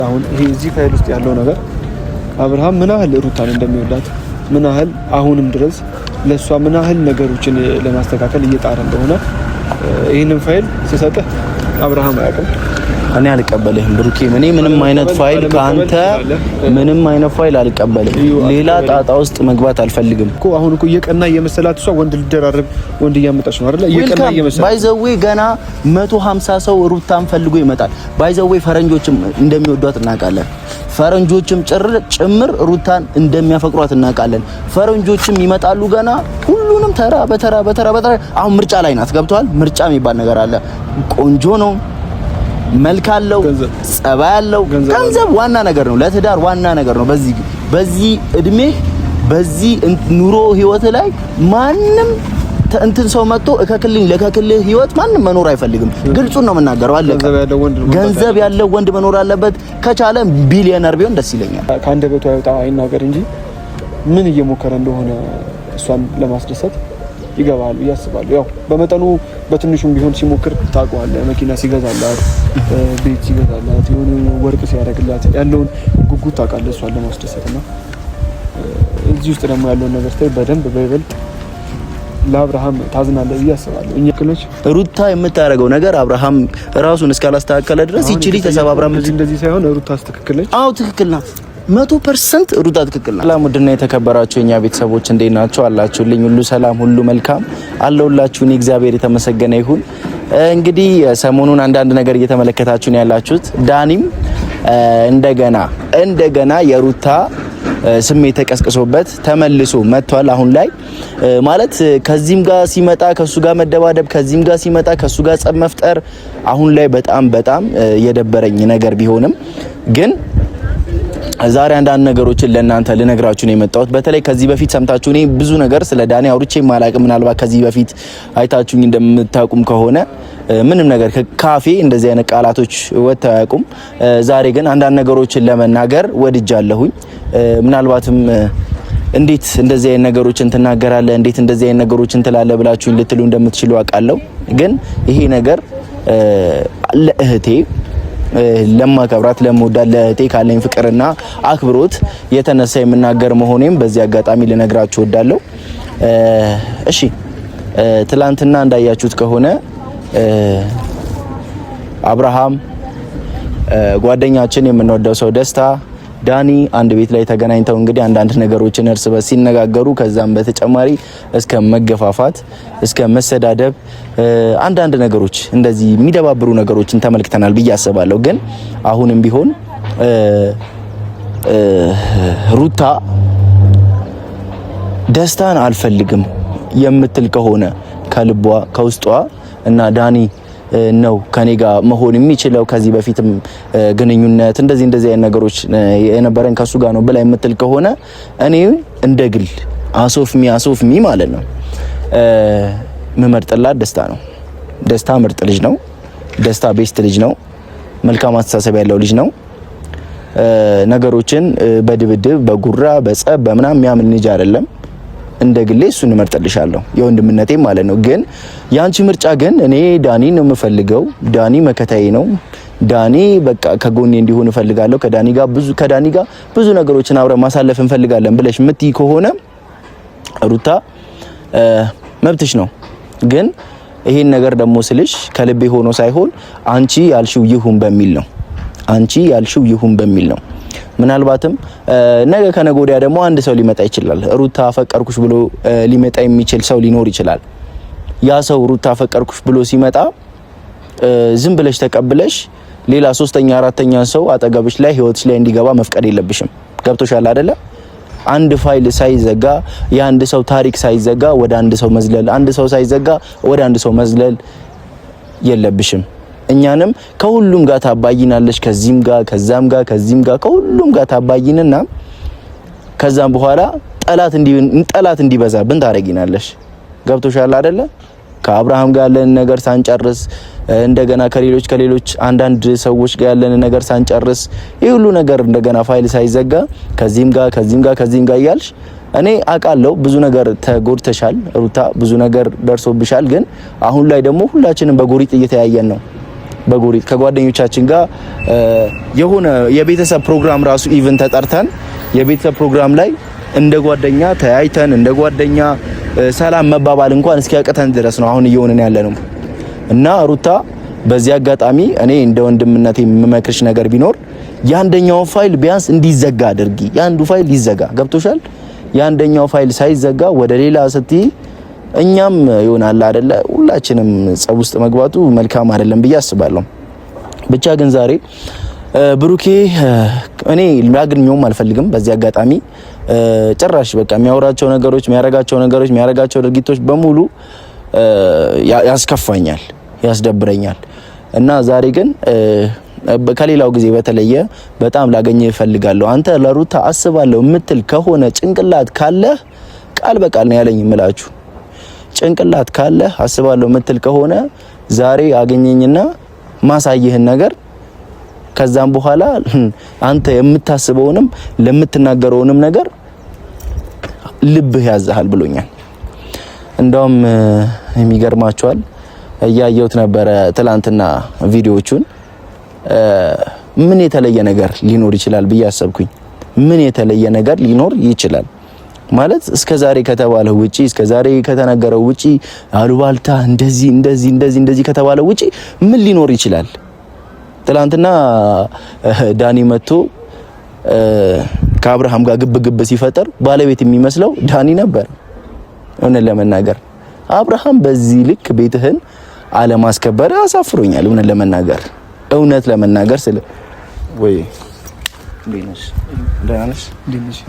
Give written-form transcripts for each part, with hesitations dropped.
አሁን ይሄ እዚህ ፋይል ውስጥ ያለው ነገር አብርሃም ምን ያህል ሩታን እንደሚወዳት ምን ያህል አሁንም ድረስ ለሷ ምን ያህል ነገሮችን ለማስተካከል እየጣረ እንደሆነ ይሄንን ፋይል ሲሰጥህ አብርሃም አያውቅም። እኔ አልቀበልህም ብሩኬ። እኔ ምንም አይነት ፋይል ካንተ ምንም አይነት ፋይል አልቀበልም። ሌላ ጣጣ ውስጥ መግባት አልፈልግም እኮ። አሁን እኮ እየቀና እየመሰላት እሷ ወንድ ልደራረብ ወንድ እያመጣች ነው አይደል? እየቀና እየመሰላት ባይዘዌ ገና 150 ሰው ሩታን ፈልጎ ይመጣል። ባይዘዌ ፈረንጆችም እንደሚወዷት እናውቃለን። ፈረንጆችም ጭምር ሩታን እንደሚያፈቅሯት እናውቃለን። ፈረንጆችም ይመጣሉ ገና ሁሉንም ተራ በተራ አሁን ምርጫ ላይ ናት። ገብቷል? ምርጫ የሚባል ነገር አለ። ቆንጆ ነው፣ መልክ አለው፣ ጸባይ አለው። ገንዘብ ዋና ነገር ነው፣ ለትዳር ዋና ነገር ነው። በዚህ እድሜ በዚህ ኑሮ ህይወት ላይ ማንም እንትን ሰው መጥቶ ለከክልህ ህይወት ማንም መኖር አይፈልግም። ግልጹን ነው የምናገረው። አለቀ። ገንዘብ ያለው ወንድ መኖር አለበት። ከቻለ ቢሊዮነር ቢሆን ደስ ይለኛል። ከአንደበቱ አይወጣ አይናገር እንጂ ምን እየሞከረ እንደሆነ እሷን ለማስደሰት ይገባል ያስባል። ያው በመጠኑ በትንሹም ቢሆን ሲሞክር ታውቀዋለህ። መኪና ሲገዛላት፣ ቤት ሲገዛላት፣ የሆነ ወርቅ ሲያደርግላት ያለውን ጉጉት ታውቃለህ እሷን ለማስደሰትና እዚህ ውስጥ ደግሞ ያለውን ነገር ስታይ በደንብ በይበልጥ ለአብርሃም ታዝናለህ ብዬ አስባለሁ። እኛ ክሎች ሩታ የምታደርገው ነገር አብርሃም ራሱን እስካላስተካከለ ድረስ ይችላል ተሰባብራ እንደዚህ ሳይሆን ሩታ ትክክል ነች። አዎ ትክክል ናት። 100% ሩታ ትክክል ናት። ሰላም ውድና የተከበራችሁ የኛ ቤተሰቦች እንዴት ናችሁ? አላችሁልኝ? ሁሉ ሰላም፣ ሁሉ መልካም አለውላችሁ። እኔ እግዚአብሔር የተመሰገነ ይሁን። እንግዲህ ሰሞኑን አንዳንድ ነገር እየተመለከታችሁ ነው ያላችሁት። ዳኒም እንደገና የሩታ ስሜት ተቀስቅሶበት ተመልሶ መጥቷል። አሁን ላይ ማለት ከዚህም ጋር ሲመጣ ከሱ ጋር መደባደብ፣ ከዚህም ጋር ሲመጣ ከሱ ጋር ጸብ መፍጠር አሁን ላይ በጣም የደበረኝ ነገር ቢሆንም ግን ዛሬ አንዳንድ ነገሮችን ለእናንተ ልነግራችሁ ነው የመጣሁት። በተለይ ከዚህ በፊት ሰምታችሁ እኔ ብዙ ነገር ስለ ዳኒ አውርቼ ማላቅም። ምናልባት ከዚህ በፊት አይታችሁኝ እንደምታውቁም ከሆነ ምንም ነገር ካፌ እንደዚህ አይነት ቃላቶች ወጥተው አያውቁም። ዛሬ ግን አንዳንድ ነገሮችን ለመናገር ወድጃለሁኝ። ምናልባትም እንዴት እንደዚህ አይነት ነገሮችን ትናገራለህ፣ እንዴት እንደዚህ አይነት ነገሮችን ትላለህ ብላችሁኝ ልትሉ እንደምትችሉ አውቃለሁ። ግን ይሄ ነገር ለእህቴ ለማከብራት ለምወዳት ለእህቴ ካለኝ ፍቅርና አክብሮት የተነሳ የምናገር መሆኔም በዚህ አጋጣሚ ልነግራችሁ እወዳለሁ። እሺ ትላንትና እንዳያችሁት ከሆነ አብርሃም ጓደኛችን የምንወደው ሰው ደስታ ዳኒ አንድ ቤት ላይ ተገናኝተው እንግዲህ አንዳንድ ነገሮችን እርስ በርስ ሲነጋገሩ ከዛም በተጨማሪ እስከ መገፋፋት እስከ መሰዳደብ አንዳንድ ነገሮች እንደዚህ የሚደባብሩ ነገሮችን ተመልክተናል ብዬ አስባለሁ። ግን አሁንም ቢሆን ሩታ ደስታን አልፈልግም የምትል ከሆነ ከልቧ ከውስጧ እና ዳኒ ነው ከኔ ጋር መሆን የሚችለው ከዚህ በፊትም ግንኙነት እንደዚህ አይነት ነገሮች የነበረን ከሱ ጋር ነው ብላ የምትል ከሆነ እኔ እንደግል አሶፍሚ ማለት ነው መመርጥላት ደስታ ነው። ደስታ ምርጥ ልጅ ነው። ደስታ ቤስት ልጅ ነው። መልካም አስተሳሰብ ያለው ልጅ ነው። ነገሮችን በድብድብ በጉራ በጸብ በምናም የሚያምን ልጅ አይደለም። እንደግሌ እሱን እመርጥልሻለሁ የወንድምነቴ ማለት ነው። ግን ያንቺ ምርጫ ግን እኔ ዳኒ ነው የምፈልገው። ዳኒ መከታዬ ነው። ዳኒ በቃ ከጎኔ እንዲሆን እፈልጋለሁ። ከዳኒ ጋር ብዙ ነገሮችን አብረን ማሳለፍ እንፈልጋለን ብለሽ ምትይ ከሆነ ሩታ መብትሽ ነው። ግን ይሄን ነገር ደግሞ ስልሽ ከልቤ ሆኖ ሳይሆን አንቺ ያልሽው ይሁን በሚል ነው። ምናልባትም ነገ ከነገ ወዲያ ደግሞ አንድ ሰው ሊመጣ ይችላል። ሩታ አፈቀርኩሽ ብሎ ሊመጣ የሚችል ሰው ሊኖር ይችላል። ያ ሰው ሩታ አፈቀርኩሽ ብሎ ሲመጣ ዝም ብለሽ ተቀብለሽ ሌላ ሶስተኛ አራተኛ ሰው አጠገብሽ ላይ ህይወትሽ ላይ እንዲገባ መፍቀድ የለብሽም። ገብቶሻል አይደለ? አንድ ፋይል ሳይዘጋ የአንድ ሰው ታሪክ ሳይዘጋ ወደ አንድ ሰው መዝለል፣ አንድ ሰው ሳይዘጋ ወደ አንድ ሰው መዝለል የለብሽም። እኛንም ከሁሉም ጋር ታባይናለሽ። ከዚህም ጋር ከዚህም ጋር ከሁሉም ጋር ታባይንና ከዛም በኋላ ጠላት እንዲበዛብን ታረጊናለሽ። ገብቶሻል አይደለ? ከአብርሃም ጋር ያለን ነገር ሳንጨርስ እንደገና ከሌሎች አንዳንድ ሰዎች ጋር ያለን ነገር ሳንጨርስ ይህ ሁሉ ነገር እንደገና ፋይል ሳይዘጋ ከዚህም ጋር እያልሽ እኔ አውቃለሁ ብዙ ነገር ተጎድተሻል ሩታ፣ ብዙ ነገር ደርሶብሻል። ግን አሁን ላይ ደግሞ ሁላችንም በጎሪጥ እየተያየን ነው። በጎሪጥ ከጓደኞቻችን ጋር የሆነ የቤተሰብ ፕሮግራም ራሱ ኢቭን ተጠርተን የቤተሰብ ፕሮግራም ላይ እንደ ጓደኛ ተያይተን እንደ ጓደኛ ሰላም መባባል እንኳን እስኪያቀተን ድረስ ነው አሁን እየሆነን ያለነው። እና ሩታ በዚህ አጋጣሚ እኔ እንደ ወንድምነቴ የምመክርሽ ነገር ቢኖር ያንደኛው ፋይል ቢያንስ እንዲዘጋ አድርጊ። ያንዱ ፋይል ይዘጋ፣ ገብቶሻል? ያንደኛው ፋይል ሳይዘጋ ወደ ሌላ ስትይ እኛም ይሆናል አይደለ ሁላችንም ጸብ ውስጥ መግባቱ መልካም አይደለም ብዬ አስባለሁ። ብቻ ግን ዛሬ ብሩኬ እኔ ላግኘውም አልፈልግም። በዚህ አጋጣሚ ጭራሽ በቃ የሚያወራቸው ነገሮች፣ የሚያረጋቸው ድርጊቶች በሙሉ ያስከፋኛል፣ ያስደብረኛል። እና ዛሬ ግን ከሌላው ጊዜ በተለየ በጣም ላገኘ እፈልጋለሁ። አንተ ለሩታ አስባለሁ የምትል ከሆነ ጭንቅላት ካለ ቃል በቃል ነው ያለኝ የምላችሁ። ጭንቅላት ካለ አስባለሁ የምትል ከሆነ ዛሬ አገኘኝና ማሳየህን ነገር ከዛም በኋላ አንተ የምታስበውንም ለምትናገረውንም ነገር ልብህ ያዛሃል ብሎኛል። እንደውም የሚገርማችኋል እያየሁት ነበረ ትላንትና ቪዲዮዎቹን። ምን የተለየ ነገር ሊኖር ይችላል ብዬ አሰብኩኝ። ምን የተለየ ነገር ሊኖር ይችላል ማለት እስከዛሬ ከተባለው ውጪ እስከዛሬ ከተነገረው ውጪ አሉባልታ እንደዚህ ከተባለው ውጪ ምን ሊኖር ይችላል? ትላንትና ዳኒ መጥቶ ከአብርሃም ጋር ግብ ሲፈጠር ባለቤት የሚመስለው ዳኒ ነበር። እውነት ለመናገር አብርሃም በዚህ ልክ ቤትህን አለማስከበር አሳፍሮኛል። እውነት ለመናገር ስለ ወይ ዲነሽ ዳንሽ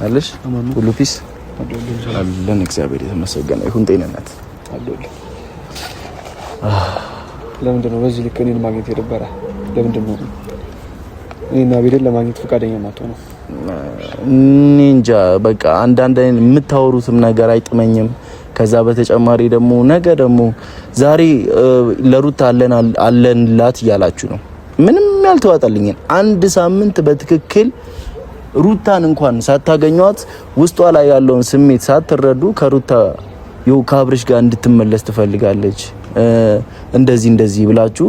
አለሽ ሁሉ ፒስ አለን። እግዚአብሔር የተመሰገነ ይሁን። ጤንነት አለልኝ። ለምንድን ነው በዚህ ልክ እኔን ማግኘት የደበረ? ለምንድን ነው እኔና ቤቴን ለማግኘት ፈቃደኛ ማትሆነው? እኔ እንጃ። በቃ አንዳንድ የምታወሩትም ነገር አይጥመኝም። ከዛ በተጨማሪ ደግሞ ነገ ደግሞ ዛሬ ለሩታ አለንላት እያላችሁ ነው። ምንም ያልተዋጣልኝን አንድ ሳምንት በትክክል ሩታን እንኳን ሳታገኟት ውስጧ ላይ ያለውን ስሜት ሳትረዱ ከሩታ ከአብርሽ ጋር እንድትመለስ ትፈልጋለች እንደዚህ ብላችሁ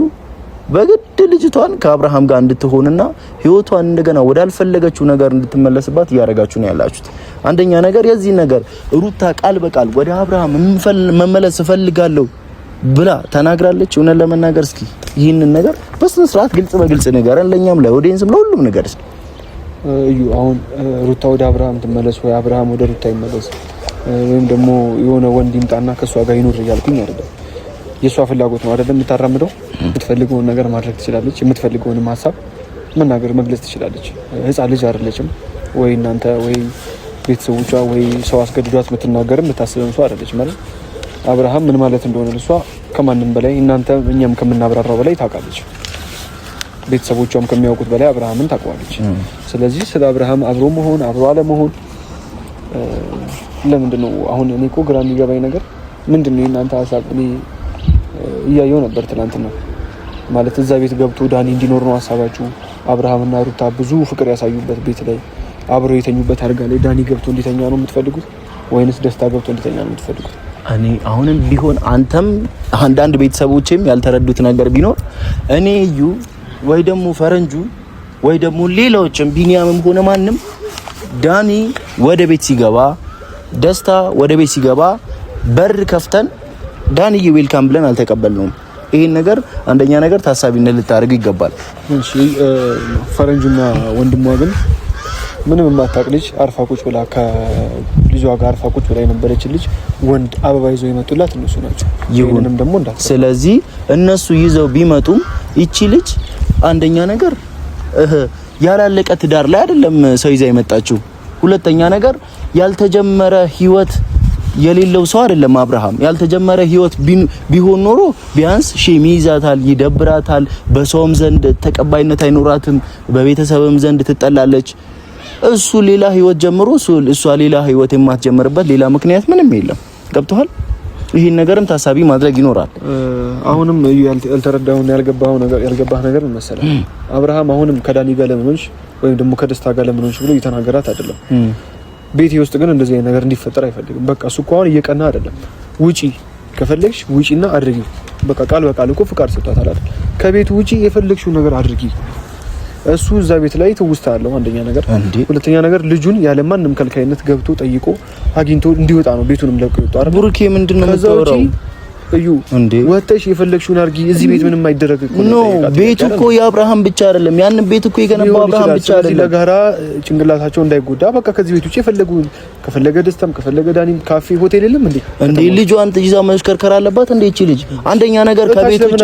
በግድ ልጅቷን ከአብርሃም ጋር እንድትሆንና ህይወቷን እንደገና ወዳልፈለገችው ነገር እንድትመለስባት እያደረጋችሁ ነው ያላችሁት። አንደኛ ነገር የዚህ ነገር ሩታ ቃል በቃል ወደ አብርሃም መመለስ እፈልጋለሁ ብላ ተናግራለች። እውነት ለመናገር እስኪ ይህንን ነገር በስነ ስርዓት ግልጽ ንገረን፣ ለኛም ለኦዲየንስም ለሁሉም ነገር እስኪ። እዩ አሁን ሩታ ወደ አብርሃም ትመለስ ወይ አብርሃም ወደ ሩታ ይመለስ ወይም ደግሞ የሆነ ወንድ ይምጣና ከሷ ጋር ይኖር እያልኩኝ አይደለም። የሷ ፍላጎት ነው አይደለም የምታራምደው። የምትፈልገውን ነገር ማድረግ ትችላለች። የምትፈልገውንም ሀሳብ መግለጽ ትችላለች። ህፃን ልጅ አይደለችም። ወይ እናንተ ወይ ቤተሰቦቿ ወይ ሰው አስገድዷት የምትናገርም የምታስበም ሰው አይደለች ማለት። አብርሃም ምን ማለት እንደሆነ እሷ ከማንም በላይ እናንተ እኛም ከምናብራራው በላይ ታውቃለች። ቤተሰቦቿም ከሚያውቁት በላይ አብርሃምን ታውቃለች። ስለዚህ ስለ አብርሃም አብሮ መሆን አብሮ አለመሆን ለምንድን ነው አሁን እኔ እኮ ግራ የሚገባኝ ነገር ምንድን ነው የእናንተ ሀሳብ? እኔ እያየው ነበር ትናንትና ማለት እዛ ቤት ገብቶ ዳኒ እንዲኖር ነው ሀሳባችሁ? አብርሃምና ሩታ ብዙ ፍቅር ያሳዩበት ቤት ላይ አብረው የተኙበት አልጋ ላይ ዳኒ ገብቶ እንዲተኛ ነው የምትፈልጉት ወይንስ ደስታ ገብቶ እንዲተኛ ነው የምትፈልጉት? እኔ አሁንም ቢሆን አንተም አንዳንድ ቤተሰቦቼም ያልተረዱት ነገር ቢኖር እኔ እዩ ወይ ደግሞ ፈረንጁ ወይ ደግሞ ሌላዎችም ቢኒያምም ሆነ ማንም ዳኒ ወደ ቤት ሲገባ ደስታ ወደ ቤት ሲገባ በር ከፍተን ዳኒዬ ዌልካም ብለን አልተቀበልነውም። ይሄን ነገር አንደኛ ነገር ታሳቢነት ልታደርጉ ይገባል። እሺ ፈረንጁና ወንድሟ ግን ምንም የማታውቅ ልጅ አርፋ ቁጭ ብላ ከልጇ ጋር አርፋ ቁጭ ብላ የነበረች ልጅ ወንድ አበባ ይዘው የመጡላት እነሱ ናቸው። ይሁንም ደግሞ ስለዚህ እነሱ ይዘው ቢመጡም ይቺ ልጅ አንደኛ ነገር ያላለቀ ትዳር ላይ አይደለም ሰው ይዛ የመጣችው። ሁለተኛ ነገር ያልተጀመረ ህይወት የሌለው ሰው አይደለም አብርሃም። ያልተጀመረ ህይወት ቢሆን ኖሮ ቢያንስ ሼም ይዛታል፣ ይደብራታል፣ በሰውም ዘንድ ተቀባይነት አይኖራትም፣ በቤተሰብም ዘንድ ትጠላለች። እሱ ሌላ ህይወት ጀምሮ እሷ ሌላ ህይወት የማትጀምርበት ሌላ ምክንያት ምንም የለም። ገብቶሃል? ይሄን ነገርም ታሳቢ ማድረግ ይኖራል። አሁንም ያልተረዳውና ያልገባህ ነገር መሰለህ አብርሃም አሁንም ከዳኒ ጋር ለምንሽ ወይም ደግሞ ከደስታ ጋር ለምንሽ ብሎ እየተናገራት አይደለም። ቤቴ ውስጥ ግን እንደዚህ አይነት ነገር እንዲፈጠር አይፈልግም። በቃ እሱ እኮ አሁን እየቀና አይደለም። ውጪ ከፈለግሽ ውጪና አድርጊው። በቃ ቃል በቃል እኮ ፍቃድ ሰጥቷታል አይደል? ከቤቱ ውጪ የፈለግሽው ነገር አድርጊ። እሱ እዛ ቤት ላይ ትውስታ አለው አንደኛ ነገር። ሁለተኛ ነገር ልጁን ያለ ማንም ከልካይነት ገብቶ ጠይቆ አግኝቶ እንዲወጣ ነው ቤቱንም ለቆ ይወጣ አይደል? ብሩኬ ምንድነው የምታወራው? እዩ ወጥተሽ የፈለግሽውን አድርጊ። እዚህ ቤት ምንም አይደረግ እኮ ነው። ቤቱ እኮ የአብርሃም ብቻ አይደለም። ያንን ቤት እኮ የገነባው አብርሃም ብቻ አይደለም። ለጋራ ጭንቅላታቸው እንዳይጎዳ በቃ ከዚህ ቤት ውጪ የፈለጉን ከፈለገ ደስታም ከፈለገ ዳኒም ካፌ ሆቴል የለም እንዴ ልጇን ይዛ መሽከርከር አለባት እንዴ? እቺ ልጅ አንደኛ ነገር ከቤት ውጪ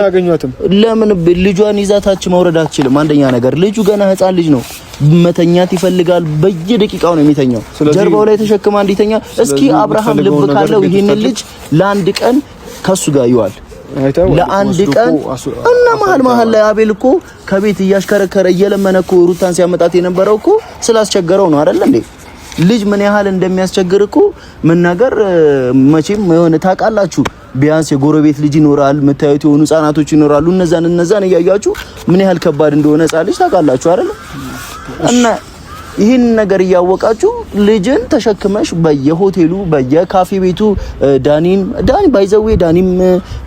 ለምን ልጇን ይዛ ታች መውረድ አትችልም? አንደኛ ነገር ልጁ ገና ህፃን ልጅ ነው። መተኛት ይፈልጋል። በየደቂቃው ነው የሚተኛው። ጀርባው ላይ ተሸክማ እንዲተኛ። እስኪ አብርሃም ልብ ካለው ይሄን ልጅ ለአንድ ቀን ከሱ ጋር ይዋል ለአንድ ቀን እና መሀል ላይ አቤል እኮ ከቤት እያሽከረከረ እየለመነ እኮ ሩታን ሲያመጣት የነበረው እኮ ስላስቸገረው ነው አይደል እንዴ? ልጅ ምን ያህል እንደሚያስቸግር እኮ መናገር መቼም የሆነ ታውቃላችሁ። ቢያንስ የጎረቤት ልጅ ይኖራል፣ መታየት የሆኑ ህፃናቶች ይኖራሉ። እነዛን እያያችሁ ምን ያህል ከባድ እንደሆነ ህፃን ልጅ ታውቃላችሁ አይደል? እና ይህን ነገር እያወቃችሁ ልጅን ተሸክመሽ በየሆቴሉ በየካፌ ቤቱ ዳኒ ባይዘዌ ዳኒም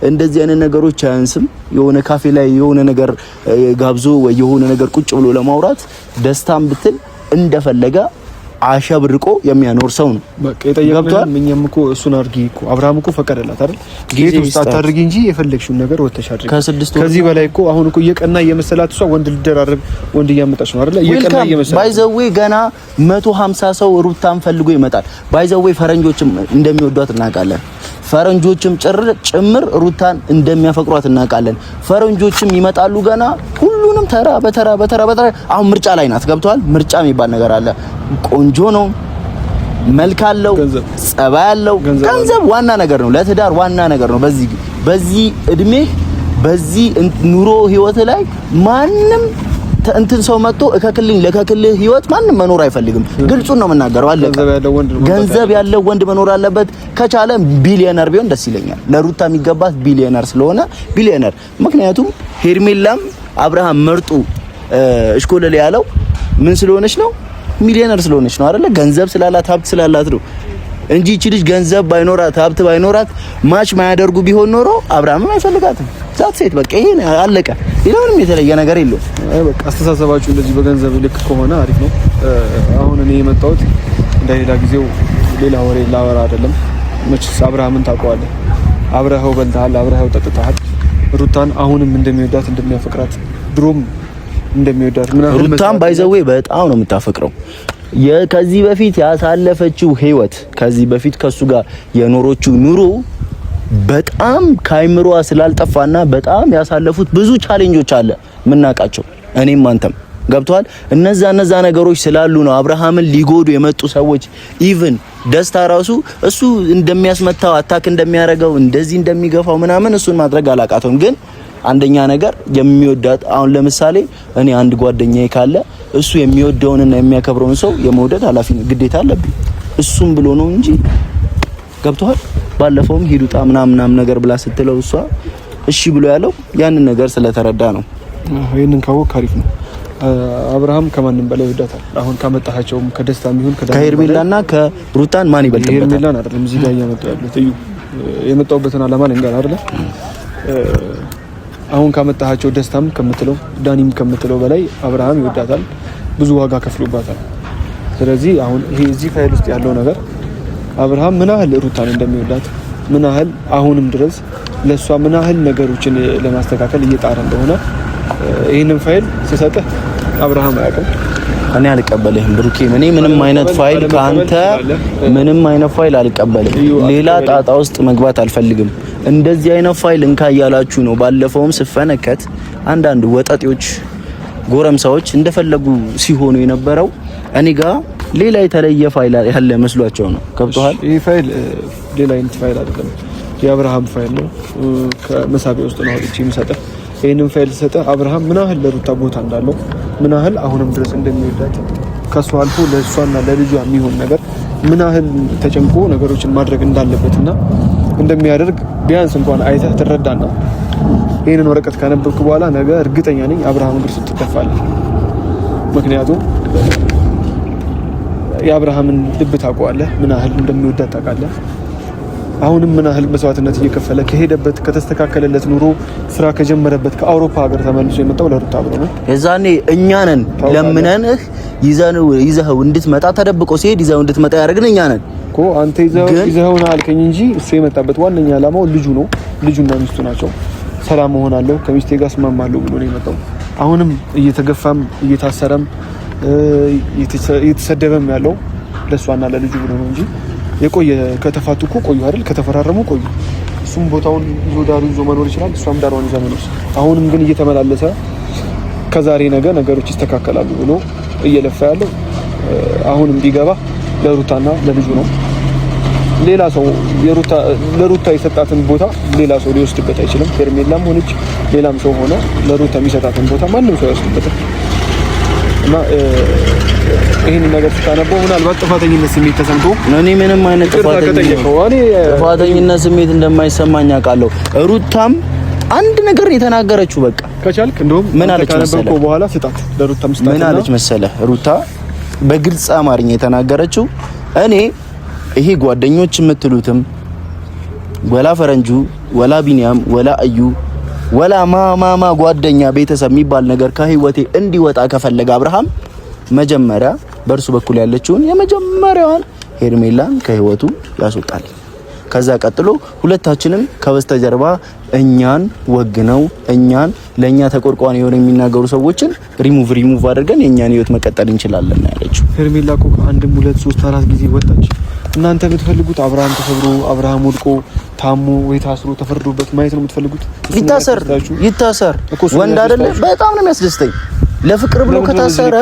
እንደዚህ አይነት ነገሮች አያንስም። የሆነ ካፌ ላይ የሆነ ነገር ጋብዞ ወይ የሆነ ነገር ቁጭ ብሎ ለማውራት ደስታም ብትል እንደፈለገ አሸብርቆ የሚያኖር ሰው ነው። በቃ የጠየቀን ምንም እኮ እሱን አድርጊ እኮ አብርሃም እኮ ፈቀደላት አይደል? ጌት ውስጥ አታድርጊ እንጂ የፈለግሽውን ነገር ወተሽ አድርጊ። ከዚህ በላይ እኮ አሁን እኮ እየቀና እየመሰላት እሷ ወንድ ልደራረብ ወንድ እያመጣች ነው አይደል? እየቀና እየመሰላት ባይዘዌ ገና 150 ሰው ሩታን ፈልጎ ይመጣል። ባይዘዌ ፈረንጆችም እንደሚወዷት እናውቃለን። ፈረንጆችም ጭምር ሩታን እንደሚያፈቅሯት እናውቃለን። ፈረንጆችም ይመጣሉ ገና ሁሉንም ተራ በተራ አሁን ምርጫ ላይ ናት። ገብቷል? ምርጫ የሚባል ነገር አለ። ቆንጆ ነው፣ መልክ አለው፣ ጸባይ አለው። ገንዘብ ዋና ነገር ነው፣ ለትዳር ዋና ነገር ነው። በዚህ እድሜ በዚህ ኑሮ ህይወት ላይ ማንም እንትን ሰው መጥቶ ለከክልህ ህይወት ማንም መኖር አይፈልግም። ግልጹን ነው የምናገረው። አለቀ። ገንዘብ ያለው ወንድ መኖር አለበት። ከቻለ ቢሊዮነር ቢሆን ደስ ይለኛል። ለሩታ የሚገባት ቢሊዮነር ስለሆነ ቢሊዮነር። ምክንያቱም ሄርሜላም አብርሃም መርጡ እሽኮለለ ያለው ምን ስለሆነች ነው? ሚሊዮነር ስለሆነች ነው አይደለ? ገንዘብ ስላላት ሀብት ስላላት ነው እንጂ እቺ ልጅ ገንዘብ ባይኖራት ሀብት ባይኖራት ማች ማያደርጉ ቢሆን ኖሮ አብርሃምም አይፈልጋትም። ዛት ሴት በቃ ይሄ አለቀ። ሌላ ምንም የተለየ ነገር የለውም። በቃ አስተሳሰባችሁ እንደዚህ በገንዘብ ልክ ከሆነ አሪፍ ነው። አሁን እኔ የመጣሁት እንደሌላ ጊዜው ሌላ ወሬ ላወራ አይደለም። መቼስ አብርሃምን ታውቀዋለህ። አብረኸው በልተሃል፣ አብረኸው ጠጥተሃል። ሩታን አሁንም እንደሚወዳት እንደሚያፈቅራት ድሮም እንደሚወዳት ሩታን ባይዘዌ በጣም ነው የምታፈቅረው። ከዚህ በፊት ያሳለፈችው ህይወት ከዚህ በፊት ከሱ ጋር የኖሮችው ኑሮ በጣም ካይምሯ ስላልጠፋና በጣም ያሳለፉት ብዙ ቻሌንጆች አለ ምናቃቸው እኔም አንተም ገብቷል። እነዛ ነገሮች ስላሉ ነው አብርሃምን ሊጎዱ የመጡ ሰዎች ኢቭን ደስታ ራሱ እሱ እንደሚያስመታው አታክ እንደሚያረጋው እንደዚህ እንደሚገፋው ምናምን እሱን ማድረግ አላቃተውም። ግን አንደኛ ነገር የሚወዳት አሁን ለምሳሌ እኔ አንድ ጓደኛዬ ካለ እሱ የሚወደውንና የሚያከብረውን ሰው የመውደድ ኃላፊነት ግዴታ አለብኝ። እሱም ብሎ ነው እንጂ ገብቷል። ባለፈውም ሂዱጣ ምናምን ነገር ብላ ስትለው እሷ እሺ ብሎ ያለው ያንን ነገር ስለተረዳ ነው። ይሄንን ካወቅ አሪፍ ነው። አብርሃም ከማንም በላይ ይወዳታል። አሁን ካመጣሃቸውም ከደስታም ይሁን ከሄርሜላና ከሩታን ማን ይበልጥበታል? ሄርሜላን አይደለም እዚህ ጋር እያመጣው ያሉት እዩ የመጣውበትን አላማ ልንገር አይደለ? አሁን ካመጣሃቸው ደስታም ከምትለው ዳኒም ከምትለው በላይ አብርሃም ይወዳታል። ብዙ ዋጋ ከፍሎባታል። ስለዚህ አሁን ይሄ እዚህ ፋይል ውስጥ ያለው ነገር አብርሃም ምን ያህል ሩታን እንደሚወዳት ምን ያህል አሁንም ድረስ ለሷ ምን ያህል ነገሮችን ለማስተካከል እየጣረ እንደሆነ ይሄንን ፋይል ሲሰጥህ አብርሃም አያውቅም። እኔ አልቀበልህም ብሩኬ። እኔ ምንም አይነት ፋይል ካንተ ምንም አይነት ፋይል አልቀበልም። ሌላ ጣጣ ውስጥ መግባት አልፈልግም። እንደዚህ አይነት ፋይል እንካ ያላችሁ ነው። ባለፈውም ስፈነከት አንዳንድ ወጣጤዎች ጎረምሳዎች እንደፈለጉ ሲሆኑ የነበረው እኔ ጋር ሌላ የተለየ ፋይል ያለ መስሏቸው ነው። ገብቶሃል? ይሄ ፋይል ሌላ አይነት ፋይል አይደለም። የአብርሃም ፋይል ነው። ከመሳቢያ ውስጥ ነው አውጥቼ የምሰጠህ። ይሄንን ፋይል ሰጠህ አብርሃም ምን ያህል ለሩታ ቦታ እንዳለው ምን ያህል አሁንም ድረስ እንደሚወዳት ከሷ አልፎ ለሷና ለልጇ የሚሆን ነገር ምን ያህል ተጨንቆ ነገሮችን ማድረግ እንዳለበትና እንደሚያደርግ ቢያንስ እንኳን አይተህ ትረዳና ይሄንን ወረቀት ካነበብክ በኋላ ነገ እርግጠኛ ነኝ አብርሃም እግር ስር ትተፋለህ። ምክንያቱም የአብርሃምን ልብ ታውቀዋለህ፣ ምን ያህል እንደሚወዳት ታውቃለህ። አሁንም ምን ያህል መስዋዕትነት እየከፈለ ከሄደበት ከተስተካከለለት ኑሮ ስራ ከጀመረበት ከአውሮፓ ሀገር ተመልሶ የመጣው ለሩታ ብሎ ነው። የዛኔ እኛ ነን ለምነንህ ይዘኸው እንድትመጣ ተደብቆ ሲሄድ ይዘኸው እንድትመጣ ያደረግን እኛ ነን እኮ። አንተ ይዘኸው ነው አልከኝ እንጂ እሱ የመጣበት ዋነኛ ዓላማው ልጁ ነው። ልጁና ሚስቱ ናቸው። ሰላም እሆናለሁ ከሚስቴ ጋር እስማማለሁ ብሎ ነው የመጣው። አሁንም እየተገፋም እየታሰረም እየተሰደበም ያለው ለሷና ለልጁ ብሎ ነው እንጂ የቆየ ከተፋቱ እኮ ቆዩ አይደል? ከተፈራረሙ ቆዩ። እሱም ቦታውን ይዞ ዳሩ ይዞ መኖር ይችላል፣ እሷም ዳሯን ይዛ መኖር። አሁንም ግን እየተመላለሰ ከዛሬ ነገ ነገሮች ይስተካከላሉ ብሎ እየለፋ ያለው አሁንም ቢገባ ለሩታና ለልጁ ነው። ሌላ ሰው ለሩታ የሰጣትን ቦታ ሌላ ሰው ሊወስድበት አይችልም። ሄርሜላም ሆነች ሌላም ሰው ሆነ ለሩታ የሚሰጣትን ቦታ ማንም ሰው አይወስድበትም። እና ይሄን ነገር ስታነበው ምናልባት ጥፋተኝነት ስሜት ተሰምቶ እኔ ምንም አይነት ጥፋተኝነት ስሜት እንደማይሰማኝ አውቃለሁ። ሩታም አንድ ነገር የተናገረችው በቃ ከቻልክ እንደውም ምን አለች መሰለህ በኋላ ስጣት ለሩታ መስጣት ምን አለች መሰለህ ሩታ በግልጽ አማርኛ የተናገረችው እኔ ይሄ ጓደኞች የምትሉትም ወላ ፈረንጁ ወላ ቢኒያም ወላ እዩ ወላ ማማ ጓደኛ ቤተሰብ የሚባል ነገር ከህይወቴ እንዲወጣ ከፈለገ አብርሃም መጀመሪያ በእርሱ በኩል ያለችውን የመጀመሪያዋን ሄርሜላን ከህይወቱ ያስወጣል። ከዛ ቀጥሎ ሁለታችንም ከበስተጀርባ እኛን ወግነው እኛን ለኛ ተቆርቋን የሆነ የሚናገሩ ሰዎችን ሪሙቭ አድርገን የኛን ህይወት መቀጠል እንችላለን ያለችው ሄርሜላ እኮ አንድ 2 3 4 ጊዜ ወጣች። እናንተ የምትፈልጉት አብርሃም ተሰብሮ አብርሃም ወድቆ ታሞ ወይ ታስሮ ተፈርዶበት ማየት ነው የምትፈልጉት? ይታሰር ወንድ አይደለ? በጣም ነው የሚያስደስተኝ። ለፍቅር ብሎ ከታሰረ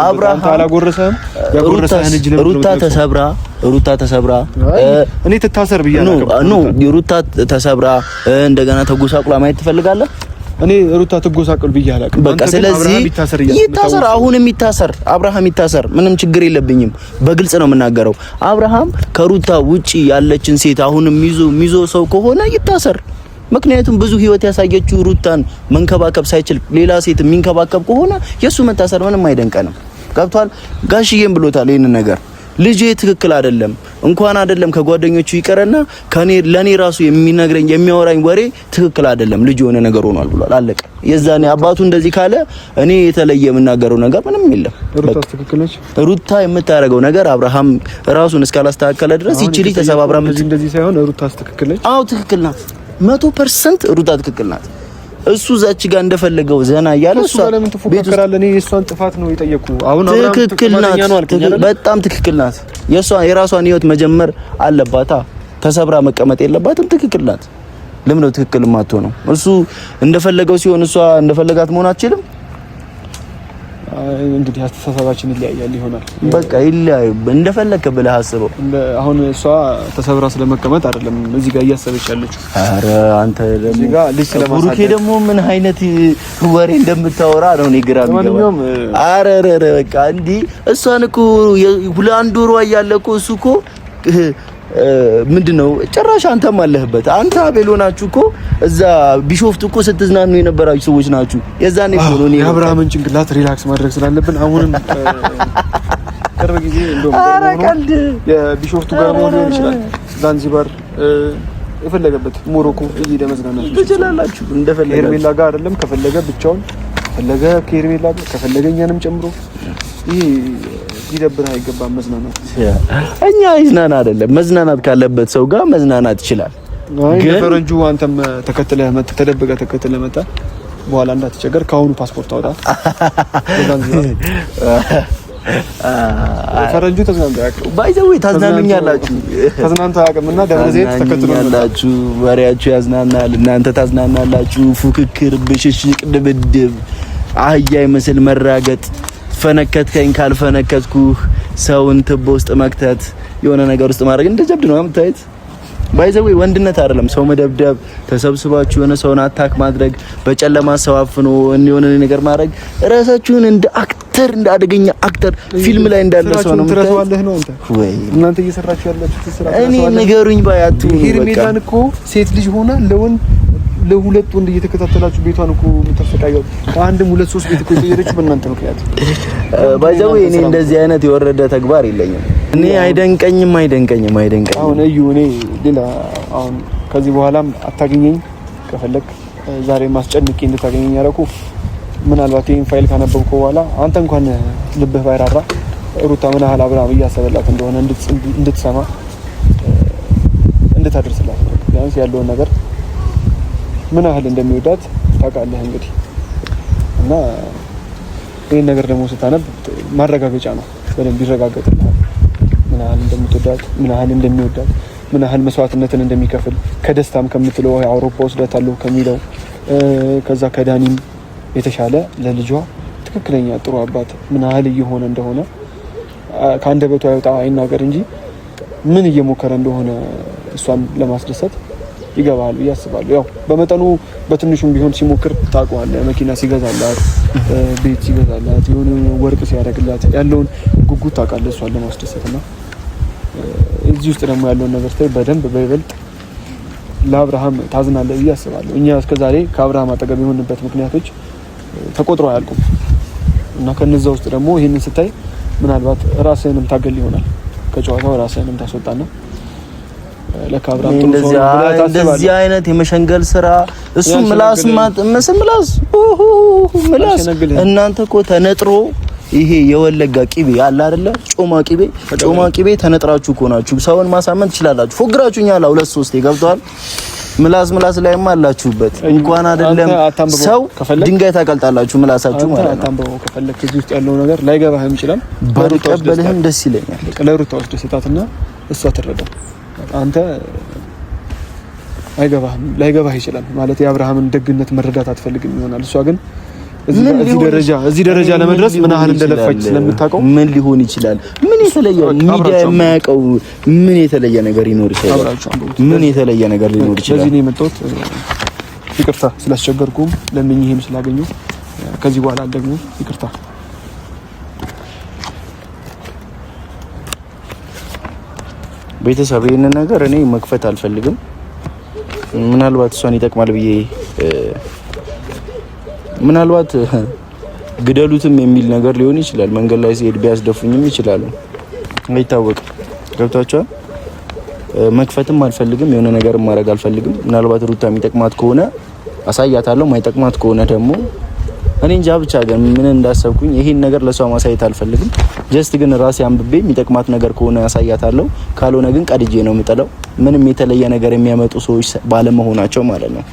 አብርሃም አላጎረሰም ያጎረሰህን እጅ ነው። ሩታ ተሰብራ እኔ ትታሰር ብያለሁ ነው ሩታ ተሰብራ እንደገና ተጎሳቁላ ማየት ትፈልጋለህ? እኔ ሩታ ትጎሳቁል ብያለሁ። በቃ ስለዚህ ይታሰር፣ አሁንም ይታሰር፣ አብርሃም ይታሰር። ምንም ችግር የለብኝም። በግልጽ ነው የምናገረው። አብርሃም ከሩታ ውጪ ያለችን ሴት አሁንም ሚዞ ሰው ከሆነ ይታሰር። ምክንያቱም ብዙ ህይወት ያሳየችው ሩታን መንከባከብ ሳይችል ሌላ ሴት የሚንከባከብ ከሆነ የሱ መታሰር ምንም አይደንቀንም። ገብቷል? ጋሽዬም ብሎታል ይሄን ነገር። ልጄ ትክክል አይደለም እንኳን አይደለም ከጓደኞቹ ይቀርና ለኔ ራሱ የሚያወራኝ ወሬ ትክክል አይደለም፣ ልጅ የሆነ ነገር ሆኗል ብሏል። አለቀ። የዛኔ አባቱ እንደዚህ ካለ እኔ የተለየ የምናገረው ነገር ምንም የለም። ሩታ የምታረገው ነገር አብርሃም ራሱን እስካላስተካከለ ድረስ ይቺ ልጅ ተሰባብራ እንደዚህ ሳይሆን ሩታ ትክክል ነች። አዎ ትክክል ናት። 100% ሩታ ትክክል ናት። እሱ ዛች ጋር እንደፈለገው ዘና እያለ እሱ ለምን ትፎካከራለህ? እኔ የሷን ጥፋት ነው የጠየቁ። አሁን ትክክል ናት፣ በጣም ትክክል ናት። የራሷን ህይወት መጀመር አለባታ። ተሰብራ መቀመጥ የለባትም። ትክክል ናት። ለምን ነው ትክክል የማትሆነው? እሱ እንደፈለገው ሲሆን እሷ እንደፈለጋት መሆን አትችልም። እንግዲህ አስተሳሰባችን ይለያያል ይሆናል። በቃ ይለያዩ፣ እንደፈለከ ብለህ አስበው። አሁን እሷ ተሰብራ ስለመቀመጥ አይደለም እዚህ ጋር እያሰበች ያለችው። አረ አንተ ብሩኬ ደግሞ ምን አይነት ወሬ እንደምታወራ ነው እኔ ግራ የሚገባው። አረ በቃ እንዲህ እሷን እኮ ሁለት ወሯ እያለ እኮ እሱ እኮ ምንድነው ጭራሽ አንተም አለህበት። አንተ አቤል ሆናችሁ እኮ እዛ ቢሾፍት እኮ ስትዝናኑ የነበራችሁ ሰዎች ናችሁ። የዛኔ ሆኖ ነው የአብርሃምን ጭንቅላት ሪላክስ ማድረግ ስላለብን አሁንም ቅርብ ጊዜ እንደውም የቢሾፍቱ ጋር ሊሆን ይችላል ዛንዚባር የፈለገበት ሞሮኮ እየሄደ መዝናናት ትችላላችሁ። እንደፈለገ ሄርሜላ ጋር አይደለም ከፈለገ ብቻውን ከፈለገ ከሄርሜላ ጋር ከፈለገ እኛንም ጨምሮ ይሄ ሊደብር አይገባም። መዝናናት እኛ ይዝናና አይደለም መዝናናት ካለበት ሰው ጋር መዝናናት ይችላል። ግን ፈረንጁ አንተም ተከትለህ መጣ በኋላ እንዳትቸገር ካሁኑ ፓስፖርት አውጣ። ፈረንጁ ተዝናንተው ያውቃል። ባይዘው ታዝናኑኛላችሁ። ተዝናንተው ያውቅምና ደብረ ዘይት ተከትሎኛላችሁ። ወሬያችሁ ያዝናናል፣ እናንተ ታዝናናላችሁ። ፉክክር፣ ብሽሽቅ፣ ድብድብ፣ አህያ ይመስል መራገጥ፣ ፈነከትከኝ ካልፈነከትኩ ሰውን ትቦ ውስጥ መክተት፣ የሆነ ነገር ውስጥ ማድረግ እንደ ጀብድ ነው የምታዩት። ባይዘው ወንድነት አይደለም ሰው መደብደብ፣ ተሰብስባችሁ የሆነ ሰውን አታክ ማድረግ፣ በጨለማ ሰው አፍኖ የሆነ ነገር ማድረግ፣ ራሳችሁን እንደ አክተር እንደ አደገኛ አክተር ፊልም ላይ እንዳለ ሰው ነው ትረሳዋለህ ነው አንተ ወይ እናንተ እየሰራችሁ ያላችሁት ስራ እኔ ንገሩኝ ባያቱ ሄርሜላን እኮ ሴት ልጅ ሆና ለሁለት ወንድ እየተከታተላችሁ ቤቷን እኮ የምታሰቃየው ከአንድም 2 3 ቤት እኮ እየሄደች በእናንተ ምክንያት። ባይዘው እኔ እንደዚህ አይነት የወረደ ተግባር የለኝም። እኔ አይደንቀኝም። አሁን እዩ እኔ ሌላ አሁን ከዚህ በኋላም አታገኘኝ ከፈለክ ዛሬ ማስጨንቄ እንድታገኘኝ ያረኩ ምናልባት ይሄን ፋይል ካነበብኩ በኋላ አንተ እንኳን ልብህ ባይራራ ሩታ ምን ያህል አብርሃም እያሰበላት እንደሆነ እንድትሰማ እንድታደርስላት ቢያንስ ያለውን ነገር ምን ያህል እንደሚወዳት ታውቃለህ እንግዲህ እና ይሄን ነገር ደግሞ ስታነብ ማረጋገጫ ነው በደንብ ይረጋገጥልሃል ምን ያህል እንደምትወዳት ምን ያህል እንደሚወዳት ምን ያህል መስዋዕትነትን እንደሚከፍል ከደስታም ከምትለው አውሮፓ ወስዳታለሁ ከሚለው ከዛ ከዳኒም የተሻለ ለልጇ ትክክለኛ ጥሩ አባት ምን ያህል እየሆነ እንደሆነ ከአንደበቱ አይወጣ አይናገር እንጂ ምን እየሞከረ እንደሆነ እሷን ለማስደሰት ይገባል ያስባሉ። ያው በመጠኑ በትንሹም ቢሆን ሲሞክር ታውቀዋለህ። መኪና ሲገዛላት፣ ቤት ሲገዛላት፣ የሆነ ወርቅ ሲያደርግላት ያለውን ጉጉት ታውቃለህ እሷን ለማስደሰትና እዚህ ውስጥ ደግሞ ያለውን ነገር ታይ በደንብ በይበልጥ ለአብርሃም ታዝናለህ ብዬ አስባለሁ። እኛ እስከዛሬ ከአብርሃም አጠገብ የሆንበት ምክንያቶች ተቆጥረው አያልቁም እና ከነዛ ውስጥ ደግሞ ይሄንን ስታይ ምናልባት ራስህንም ታገል ይሆናል ከጨዋታው ራስህንም ታስወጣና ለካብራም እንደዚህ አይነት የመሸንገል ስራ እሱ ምላስ እናንተ እኮ ተነጥሮ ይሄ የወለጋ ቂቤ አለ አይደለ? ጮማ ቂቤ ተነጥራችሁ እኮ ናችሁ። ሰውን ማሳመን ትችላላችሁ። ፎግራችሁኛል 2-3 ይገብቷል። ምላስ ላይማ አላችሁበት። እንኳን አይደለም ሰው ድንጋይ ታቀልጣላችሁ ምላሳችሁ ማለት ነው። አታምበው ከፈለክ እዚህ ውስጥ ያለው ነገር ላይገባህም ይችላል። ባልቀበልህም ደስ ይለኛል። ለሩታ ውስጥ ስጣትና እሷ ትረዳ። አንተ ላይገባህ ይችላል ማለት የአብርሃምን ደግነት መረዳት አትፈልግም ይሆናል። እሷ ግን እዚህ ደረጃ ለመድረስ ምን ያህል እንደለፋች ስለምታውቀው ምን ሊሆን ይችላል? ምን የተለየ ሚዲያ የማያውቀው ምን የተለየ ነገር ሊኖር ይችላል? ምን የተለየ ነገር ሊኖር ይችላል? ለዚህ ነው የመጣሁት። ይቅርታ ስላስቸገርኩም ለምኝህም ስላገኘሁ ከዚህ በኋላ ደግሞ ይቅርታ። ቤተሰብ ይሄንን ነገር እኔ መክፈት አልፈልግም። ምናልባት እሷን ይጠቅማል ብዬ ምናልባት ግደሉትም የሚል ነገር ሊሆን ይችላል። መንገድ ላይ ሲሄድ ቢያስደፉኝም ይችላል፣ አይታወቅም። ገብታችኋል? መክፈትም አልፈልግም፣ የሆነ ነገር ማድረግ አልፈልግም። ምናልባት ሩታ የሚጠቅማት ከሆነ አሳያታለሁ፣ ማይጠቅማት ከሆነ ደግሞ እኔ እንጃ። ብቻ ግን ምን እንዳሰብኩኝ ይሄን ነገር ለሷ ማሳየት አልፈልግም። ጀስት ግን ራሴ አንብቤ የሚጠቅማት ነገር ከሆነ ያሳያታለሁ፣ ካልሆነ ግን ቀድጄ ነው የምጥለው። ምንም የተለየ ነገር የሚያመጡ ሰዎች ባለመሆናቸው ማለት ነው።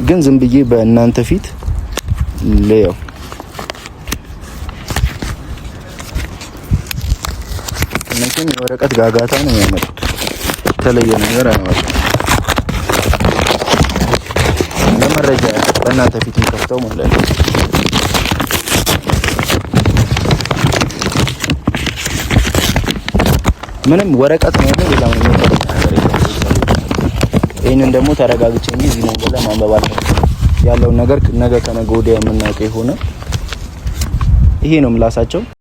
ግን ዝም ብዬ በእናንተ ፊት ለየው እነሱም የወረቀት ጋጋታ ነው የሚያመጡት፣ የተለየ ነገር አያመጡም። ለመረጃ በእናንተ ፊት የሚከፍተው ማለት ነው። ምንም ወረቀት ነው ያለው፣ ሌላ ምንም ነገር የለም። ይሄንን ደግሞ ተረጋግጬ እንጂ እዚህ መንገድ ላይ ማንበብ አልፈልግም። ያለውን ነገር ነገ ከነገ ወዲያ የምናውቀው የሆነ ይሄ ነው ምላሳቸው።